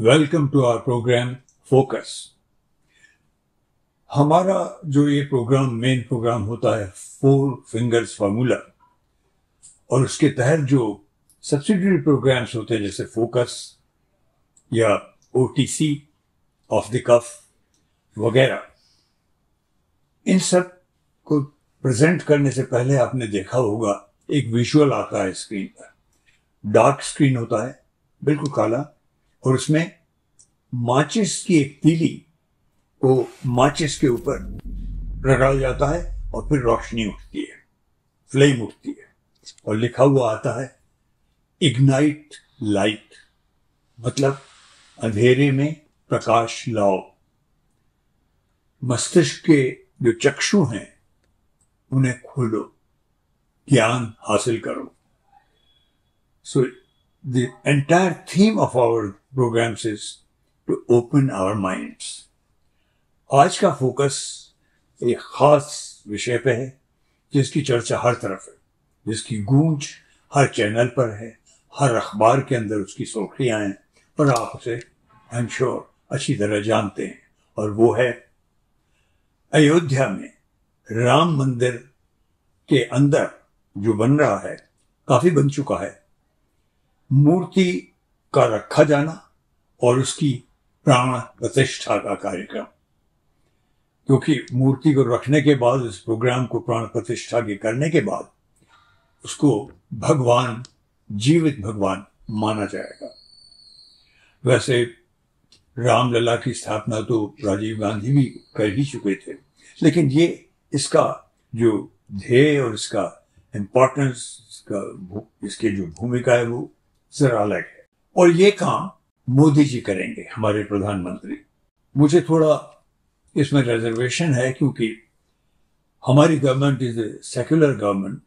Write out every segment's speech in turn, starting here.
Welcome to our programme focus. हमारा जो ये मेन प्रोग्राम होता है 4 फिंगर्स फार्मूला, और उसके तहत जो सब्सिडियरी प्रोग्राम्स होते हैं जैसे फोकस या ओटीसी, ऑफ द कफ वगैरह, इन सब को प्रेजेंट करने से पहले आपने देखा होगा एक विजुअल आता है स्क्रीन पर। डार्क स्क्रीन होता है, बिल्कुल काला, और उसमें माचिस की एक तीली को माचिस के ऊपर रगड़ा जाता है और फिर रोशनी उठती है, फ्लेम उठती है, और लिखा हुआ आता है इग्नाइट लाइट, मतलब अंधेरे में प्रकाश लाओ। मस्तिष्क के जो चक्षु हैं उन्हें खोलो, ज्ञान हासिल करो। So the entire theme of our programmes is to open our minds. आज का फोकस एक खास विषय पे है जिसकी चर्चा हर तरफ है, जिसकी गूंज हर चैनल पर है, हर अखबार के अंदर उसकी सुर्खियां हैं, और आप उसे आई एम श्योर अच्छी तरह जानते हैं। और वो है अयोध्या में राम मंदिर के अंदर जो बन रहा है, काफी बन चुका है, मूर्ति का रखा जाना और उसकी प्राण प्रतिष्ठा का कार्यक्रम। क्योंकि मूर्ति को रखने के बाद, इस प्रोग्राम को प्राण प्रतिष्ठा के करने के बाद, उसको भगवान, जीवित भगवान माना जाएगा। वैसे रामलला की स्थापना तो राजीव गांधी भी कर ही चुके थे, लेकिन ये इसका जो ध्येय और इसका इम्पोर्टेंस, इसकी जो भूमिका है वो जरा अलग है। और ये काम मोदी जी करेंगे, हमारे प्रधानमंत्री। मुझे थोड़ा इसमें रिजर्वेशन है क्योंकि हमारी government is a secular government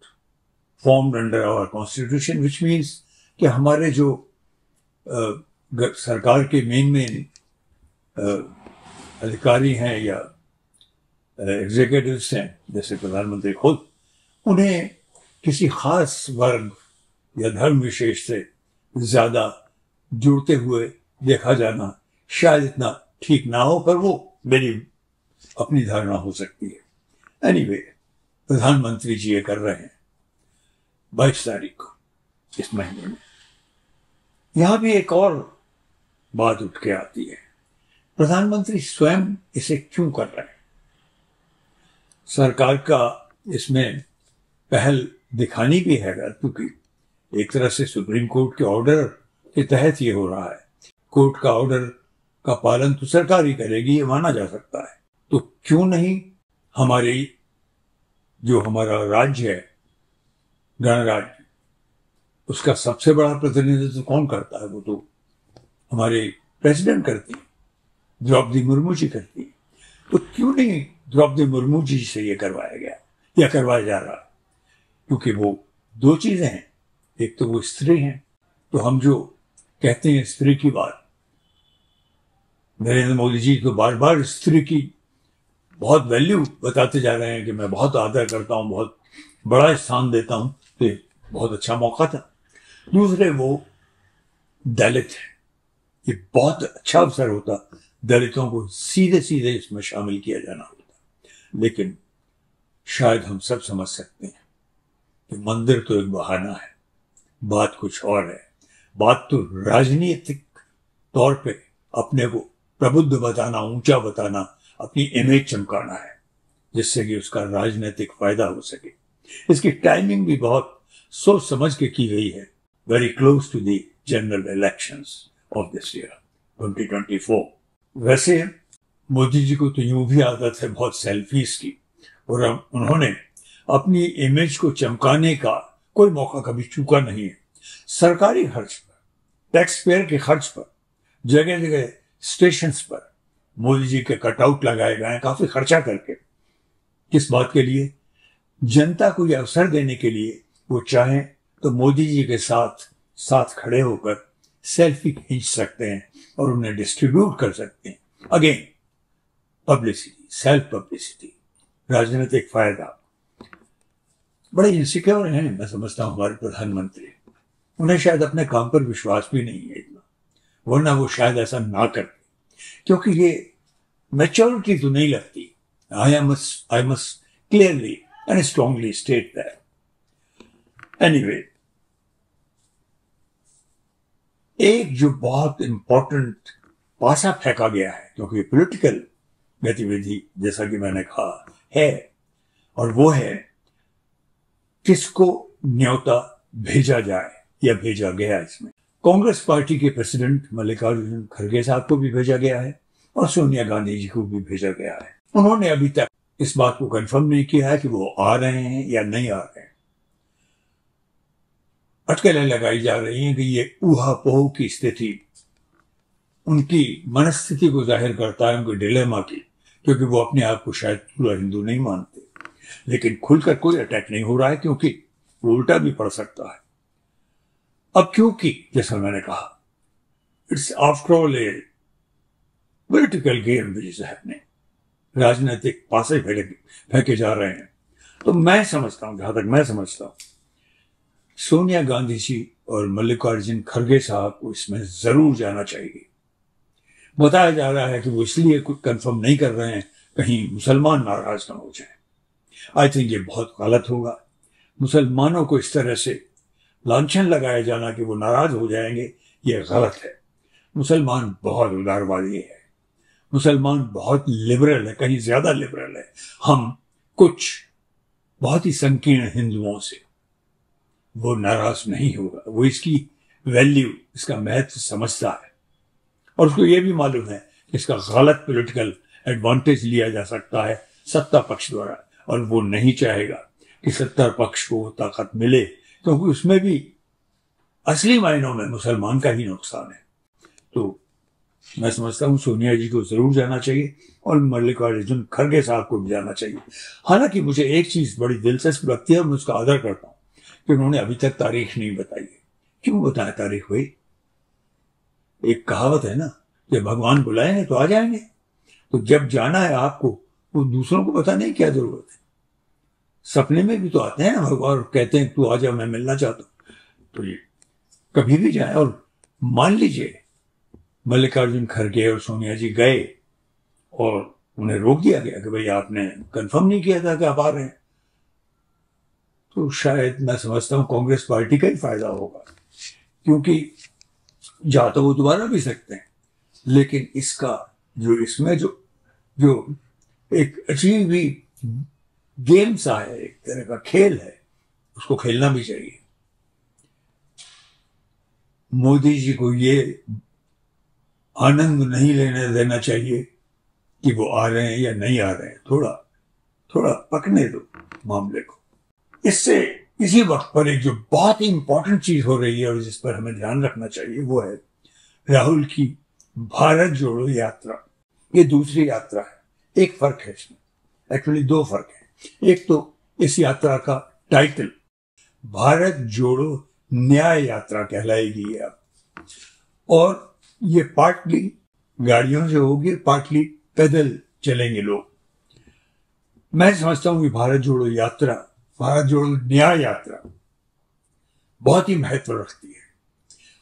formed under our constitution, which means कि हमारे जो सरकार के मेन अधिकारी हैं या एग्जीक्यूटिव्स हैं, जैसे प्रधानमंत्री खुद, उन्हें किसी खास वर्ग या धर्म विशेष से ज्यादा जुड़ते हुए देखा जाना शायद इतना ठीक ना हो, पर वो मेरी अपनी धारणा हो सकती है। एनीवे, प्रधानमंत्री जी ये कर रहे हैं 22 तारीख को इस महीने में। यहां भी एक और बात उठ के आती है, प्रधानमंत्री स्वयं इसे क्यों कर रहे हैं? सरकार का इसमें पहल दिखानी भी है, क्योंकि एक तरह से सुप्रीम कोर्ट के ऑर्डर के तहत ये हो रहा है। कोर्ट का ऑर्डर का पालन तो सरकार ही करेगी, ये माना जा सकता है। तो क्यों नहीं हमारा राज्य है, गणराज्य, उसका सबसे बड़ा प्रतिनिधित्व कौन करता है? वो तो हमारे प्रेसिडेंट करती है, द्रौपदी मुर्मू जी करती है। तो क्यों नहीं द्रौपदी मुर्मू जी से ये करवाया गया या करवाया जा रहा? क्योंकि वो दो चीजें हैं, एक तो वो स्त्री हैं, तो हम जो कहते हैं स्त्री की बात, नरेंद्र मोदी जी तो बार बार स्त्री की बहुत वैल्यू बताते जा रहे हैं कि मैं बहुत आदर करता हूं, बहुत बड़ा स्थान देता हूं, तो बहुत अच्छा मौका था। दूसरे, वो दलित है, ये बहुत अच्छा अवसर होता, दलितों को सीधे सीधे इसमें शामिल किया जाना होता। लेकिन शायद हम सब समझ सकते हैं कि मंदिर तो एक बहाना है, बात कुछ और है। बात तो राजनीतिक तौर पे अपने को प्रबुद्ध बताना, ऊंचा बताना, अपनी इमेज चमकाना है, जिससे कि उसका राजनीतिक फायदा हो सके। इसकी टाइमिंग भी बहुत सोच समझ के की गई है, very close to the general elections of this year 2024। वैसे मोदी जी को तो यूं भी आदत है बहुत सेल्फीज की, और उन्होंने अपनी इमेज को चमकाने का कोई मौका कभी चूका नहीं है। सरकारी खर्च पर, टैक्स पेयर के खर्च पर, जगह जगह स्टेशंस पर मोदी जी के कटआउट लगाए गए हैं, काफी खर्चा करके। किस बात के लिए? जनता को यह अवसर देने के लिए वो चाहें तो मोदी जी के साथ खड़े होकर सेल्फी खींच सकते हैं और उन्हें डिस्ट्रीब्यूट कर सकते हैं। अगेन, पब्लिसिटी, सेल्फ पब्लिसिटी, राजनीतिक फायदा। बड़े इनसिक्योर हैं, मैं समझता हूं हमारे प्रधानमंत्री। उन्हें शायद अपने काम पर विश्वास भी नहीं है इतना। वरना वो शायद ऐसा ना करते, क्योंकि ये मैच्योरिटी तो नहीं लगती। I must clearly and strongly state that. Anyway, एक जो बहुत इंपॉर्टेंट पासा फेंका गया है, क्योंकि पॉलिटिकल गतिविधि जैसा कि मैंने कहा है, और वो है किसको न्योता भेजा जाए या भेजा गया। इसमें कांग्रेस पार्टी के प्रेसिडेंट मल्लिकार्जुन खड़गे साहब को भी भेजा गया है और सोनिया गांधी जी को भी भेजा गया है। उन्होंने अभी तक इस बात को कंफर्म नहीं किया है कि वो आ रहे हैं या नहीं आ रहे हैं। अटकलें लगाई जा रही हैं कि ये ऊहापोह की स्थिति उनकी मनस्थिति को जाहिर करता है, उनके डिलेमा की, क्योंकि वो अपने आप को शायद पूरा हिंदू नहीं मानते। लेकिन खुलकर कोई अटैक नहीं हो रहा है, क्योंकि वो उल्टा भी पड़ सकता है। अब क्योंकि जैसा मैंने कहा, it's after all A political game which is happening, राजनीतिक पासे फेंके जा रहे हैं। तो मैं समझता हूं, जहां तक मैं समझता हूं, सोनिया गांधी जी और मल्लिकार्जुन खड़गे साहब को इसमें जरूर जाना चाहिए। बताया जा रहा है कि वो इसलिए कुछ कंफर्म नहीं कर रहे हैं कहीं मुसलमान नाराज ना हो जाए। आई थिंक ये बहुत गलत होगा। मुसलमानों को इस तरह से लांछन लगाया जाना कि वो नाराज हो जाएंगे, ये गलत है। मुसलमान बहुत उदारवादी है, मुसलमान बहुत लिबरल है, कहीं ज्यादा लिबरल है। हम कुछ बहुत ही संकीर्ण हिंदुओं से वो नाराज नहीं होगा। वो इसकी वैल्यू, इसका महत्व समझता है, और उसको ये भी मालूम है कि इसका गलत पॉलिटिकल एडवांटेज लिया जा सकता है सत्ता पक्ष द्वारा, और वो नहीं चाहेगा कि सत्ता पक्ष को ताकत मिले, क्योंकि उसमें भी असली मायनों में मुसलमान का ही नुकसान है। तो मैं समझता हूं सोनिया जी को जरूर जाना चाहिए और मल्लिकार्जुन खड़गे साहब को भी जाना चाहिए। हालांकि मुझे एक चीज बड़ी दिलचस्प लगती है और मैं उसका आदर करता हूं कि उन्होंने अभी तक तारीख नहीं बताई है। क्यों बताया तारीख भाई? एक कहावत है ना, जब भगवान बुलाएंगे तो आ जाएंगे। तो जब जाना है आपको, वो दूसरों को बताने की क्या जरूरत है? सपने में भी तो आते हैं ना भगवान, कहते हैं तू आ जा, मैं मिलना चाहता हूं। तो ये कभी भी जाए। और मान लीजिए मल्लिकार्जुन खड़गे और सोनिया जी गए और उन्हें रोक दिया गया कि भाई आपने कंफर्म नहीं किया था कि आप आ रहे हैं, तो शायद मैं समझता हूं कांग्रेस पार्टी का ही फायदा होगा, क्योंकि जा तो वो दोबारा भी सकते हैं, लेकिन इसका जो इसमें जो एक अचीव हुई गेम सा है, एक तरह का खेल है, उसको खेलना भी चाहिए। मोदी जी को ये आनंद नहीं लेने देना चाहिए कि वो आ रहे हैं या नहीं आ रहे हैं। थोड़ा पकने दो मामले को। इससे इसी वक्त पर एक जो बहुत ही इंपॉर्टेंट चीज हो रही है और जिस पर हमें ध्यान रखना चाहिए, वो है राहुल की भारत जोड़ो यात्रा। ये दूसरी यात्रा है। एक फर्क है इसमें, एक्चुअली दो फर्क है। एक तो इस यात्रा का टाइटल भारत जोड़ो न्याय यात्रा कहलाएगी ये अब, और ये पार्टली गाड़ियों से होगी, पार्टली पैदल चलेंगे लोग। मैं समझता हूं कि भारत जोड़ो यात्रा, भारत जोड़ो न्याय यात्रा बहुत ही महत्व रखती है,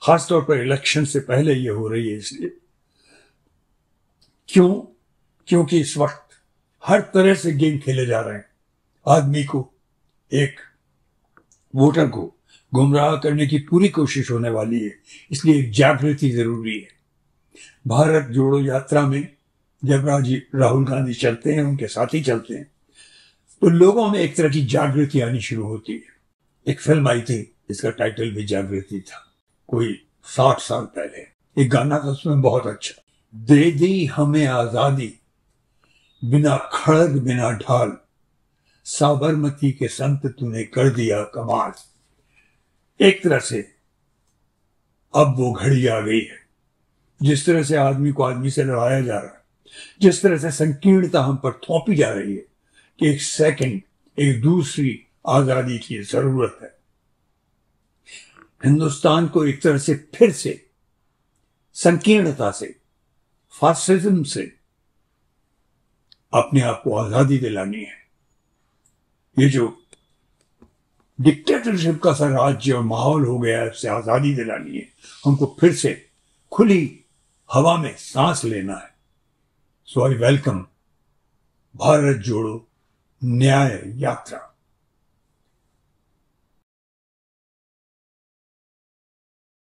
खासतौर पर इलेक्शन से पहले ये हो रही है। इसलिए क्योंकि इस वक्त हर तरह से गेम खेले जा रहे हैं। आदमी को, एक वोटर को गुमराह करने की पूरी कोशिश होने वाली है, इसलिए एक जागृति जरूरी है। भारत जोड़ो यात्रा में जब राहुल गांधी चलते हैं, उनके साथ ही चलते हैं, तो लोगों में एक तरह की जागृति आनी शुरू होती है। एक फिल्म आई थी जिसका टाइटल भी जागृति था, कोई 60 साल पहले। एक गाना था उसमें बहुत अच्छा, दे दी हमें आजादी बिना खड़ग बिना ढाल, साबरमती के संत तूने कर दिया कमाल। एक तरह से अब वो घड़ी आ गई है, जिस तरह से आदमी को आदमी से लड़ाया जा रहा है, जिस तरह से संकीर्णता हम पर थोपी जा रही है कि एक सेकंड, एक दूसरी आजादी की जरूरत है। हिंदुस्तान को एक तरह से फिर से संकीर्णता से, फासिज्म से अपने आप को आजादी दिलानी है। ये जो डिक्टेटरशिप का सा राज्य और माहौल हो गया है, उससे आजादी दिलानी है। हमको फिर से खुली हवा में सांस लेना है। सो आई वेलकम भारत जोड़ो न्याय यात्रा।